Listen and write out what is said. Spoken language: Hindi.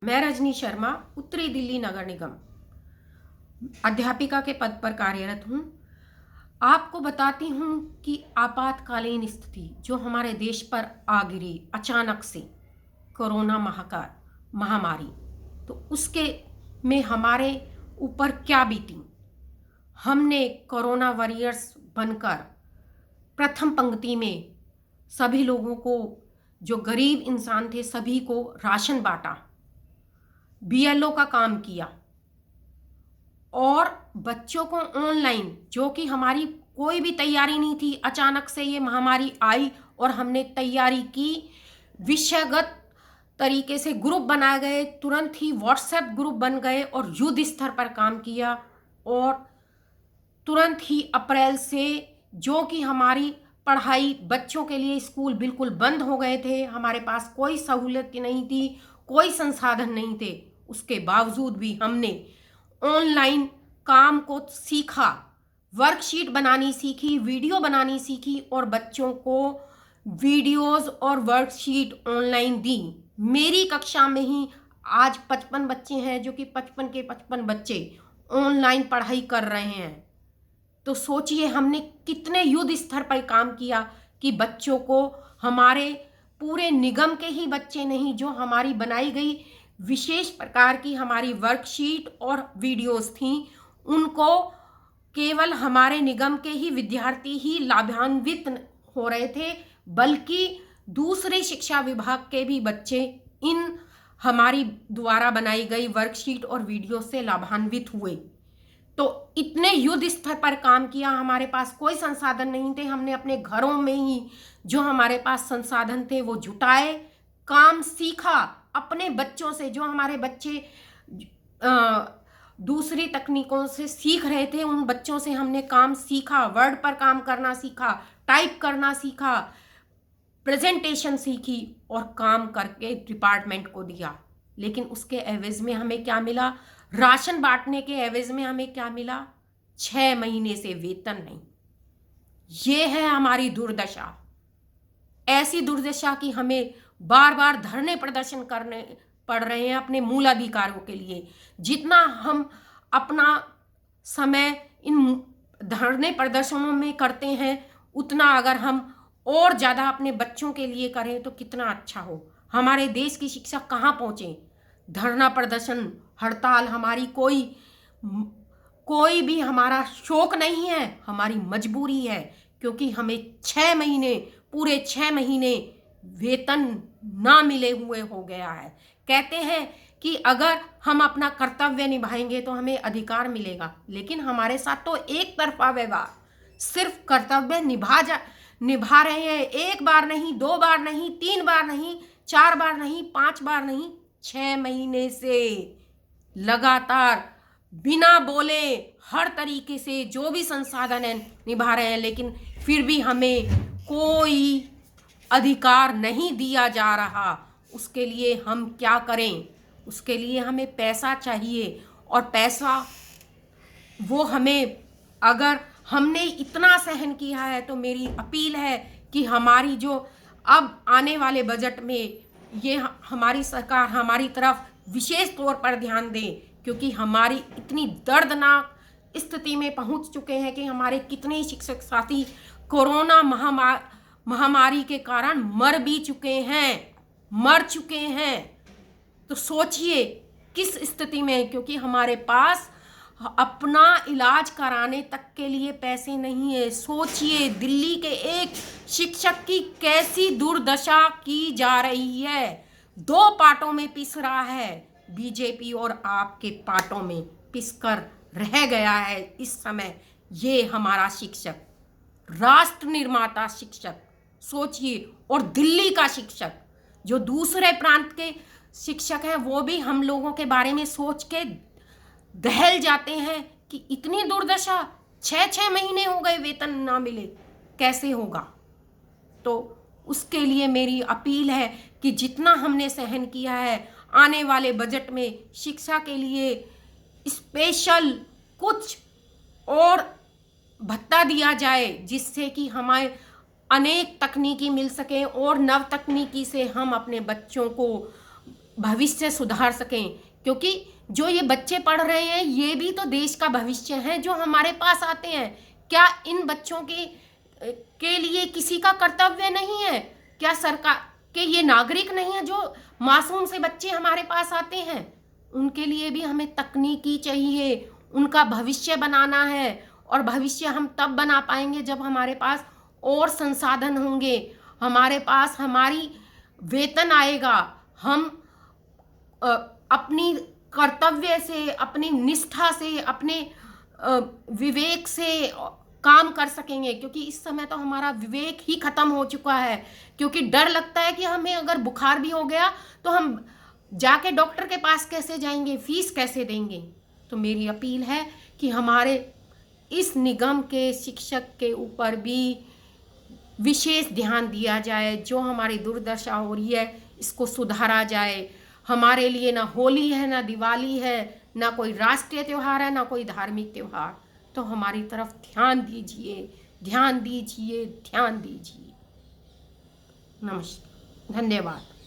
मैं रजनी शर्मा उत्तरी दिल्ली नगर निगम अध्यापिका के पद पर कार्यरत हूँ। आपको बताती हूँ कि आपातकालीन स्थिति जो हमारे देश पर आ गिरी अचानक से, कोरोना महामारी, तो उसके में हमारे ऊपर क्या बीती। हमने कोरोना वॉरियर्स बनकर प्रथम पंक्ति में सभी लोगों को, जो गरीब इंसान थे सभी को राशन बांटा, बीएलओ का काम किया और बच्चों को ऑनलाइन, जो कि हमारी कोई भी तैयारी नहीं थी, अचानक से ये महामारी आई और हमने तैयारी की। विषयगत तरीके से ग्रुप बनाए गए, तुरंत ही व्हाट्सएप ग्रुप बन गए और युद्ध स्तर पर काम किया। और तुरंत ही अप्रैल से, जो कि हमारी पढ़ाई, बच्चों के लिए स्कूल बिल्कुल बंद हो गए थे, हमारे पास कोई सहूलियत नहीं थी, कोई संसाधन नहीं थे, उसके बावजूद भी हमने ऑनलाइन काम को सीखा, वर्कशीट बनानी सीखी, वीडियो बनानी सीखी और बच्चों को वीडियोस और वर्कशीट ऑनलाइन दी। मेरी कक्षा में ही आज 55 बच्चे हैं, जो कि 55 के 55 बच्चे ऑनलाइन पढ़ाई कर रहे हैं। तो सोचिए हमने कितने युद्ध स्तर पर काम किया कि बच्चों को, हमारे पूरे निगम के ही बच्चे नहीं, जो हमारी बनाई गई विशेष प्रकार की हमारी वर्कशीट और वीडियोस थी, उनको केवल हमारे निगम के ही विद्यार्थी ही लाभान्वित हो रहे थे, बल्कि दूसरे शिक्षा विभाग के भी बच्चे इन हमारी द्वारा बनाई गई वर्कशीट और वीडियो से लाभान्वित हुए। तो इतने युद्ध स्तर पर काम किया। हमारे पास कोई संसाधन नहीं थे, हमने अपने घरों में ही जो हमारे पास संसाधन थे वो जुटाए, काम सीखा अपने बच्चों से। जो हमारे बच्चे दूसरी तकनीकों से सीख रहे थे, उन बच्चों से हमने काम सीखा, वर्ड पर काम करना सीखा, टाइप करना सीखा, प्रेजेंटेशन सीखी और काम करके डिपार्टमेंट को दिया। लेकिन उसके एवज में हमें क्या मिला? राशन बांटने के एवज में हमें क्या मिला? 6 महीने से वेतन नहीं। ये है हमारी दुर्दशा। ऐसी दुर्दशा कि हमें बार बार धरने प्रदर्शन करने पड़ रहे हैं अपने मूल अधिकारों के लिए। जितना हम अपना समय इन धरने प्रदर्शनों में करते हैं, उतना अगर हम और ज़्यादा अपने बच्चों के लिए करें तो कितना अच्छा हो। हमारे देश की शिक्षा कहाँ पहुँचे? धरना प्रदर्शन, हड़ताल हमारी कोई भी हमारा शौक नहीं है, हमारी मजबूरी है, क्योंकि हमें 6 महीने, पूरे 6 महीने वेतन ना मिले हुए हो गया है। कहते हैं कि अगर हम अपना कर्तव्य निभाएंगे तो हमें अधिकार मिलेगा, लेकिन हमारे साथ तो एक तरफा व्यवहार, सिर्फ कर्तव्य निभा रहे हैं। 1 बार नहीं, 2 बार नहीं, 3 बार नहीं, 4 बार नहीं, 5 बार नहीं, 6 महीने से लगातार बिना बोले हर तरीके से जो भी संसाधन है निभा रहे हैं, लेकिन फिर भी हमें कोई अधिकार नहीं दिया जा रहा। उसके लिए हम क्या करें? उसके लिए हमें पैसा चाहिए और पैसा वो हमें, अगर हमने इतना सहन किया है तो मेरी अपील है कि हमारी जो अब आने वाले बजट में ये हमारी सरकार हमारी तरफ विशेष तौर पर ध्यान दे, क्योंकि हमारी इतनी दर्दनाक स्थिति में पहुंच चुके हैं कि हमारे कितने शिक्षक साथी कोरोना महामारी के कारण मर चुके हैं। तो सोचिए किस स्थिति में, क्योंकि हमारे पास अपना इलाज कराने तक के लिए पैसे नहीं है। सोचिए दिल्ली के एक शिक्षक की कैसी दुर्दशा की जा रही है। 2 पार्टों में पिस रहा है, बीजेपी और आपके पार्टों में पिसकर रह गया है इस समय ये हमारा शिक्षक, राष्ट्र निर्माता शिक्षक। सोचिए, और दिल्ली का शिक्षक, जो दूसरे प्रांत के शिक्षक हैं, वो भी हम लोगों के बारे में सोच के दहल जाते हैं कि इतनी दुर्दशा, 6 महीने हो गए वेतन ना मिले, कैसे होगा? तो उसके लिए मेरी अपील है कि जितना हमने सहन किया है, आने वाले बजट में शिक्षा के लिए स्पेशल कुछ और भत्ता दिया जाए, जिससे कि हमें अनेक तकनीकी मिल सके और नव तकनीकी से हम अपने बच्चों को भविष्य सुधार सकें, क्योंकि जो ये बच्चे पढ़ रहे हैं ये भी तो देश का भविष्य हैं जो हमारे पास आते हैं। क्या इन बच्चों के लिए किसी का कर्तव्य नहीं है? क्या सरकार के ये नागरिक नहीं है जो मासूम से बच्चे हमारे पास आते हैं? उनके लिए भी हमें तकनीकी चाहिए, उनका भविष्य बनाना है। और भविष्य हम तब बना पाएंगे जब हमारे पास और संसाधन होंगे, हमारे पास हमारी वेतन आएगा, हम अपनी कर्तव्य से, अपनी निष्ठा से, अपने विवेक से काम कर सकेंगे। क्योंकि इस समय तो हमारा विवेक ही खत्म हो चुका है, क्योंकि डर लगता है कि हमें अगर बुखार भी हो गया तो हम जाके डॉक्टर के पास कैसे जाएंगे, फीस कैसे देंगे। तो मेरी अपील है कि हमारे इस निगम के शिक्षक के ऊपर भी विशेष ध्यान दिया जाए। जो हमारी दुर्दशा हो रही है इसको सुधारा जाए। हमारे लिए ना होली है, ना दिवाली है, ना कोई राष्ट्रीय त्यौहार है, ना कोई धार्मिक त्यौहार। तो हमारी तरफ ध्यान दीजिए, ध्यान दीजिए, ध्यान दीजिए। नमस्कार, धन्यवाद।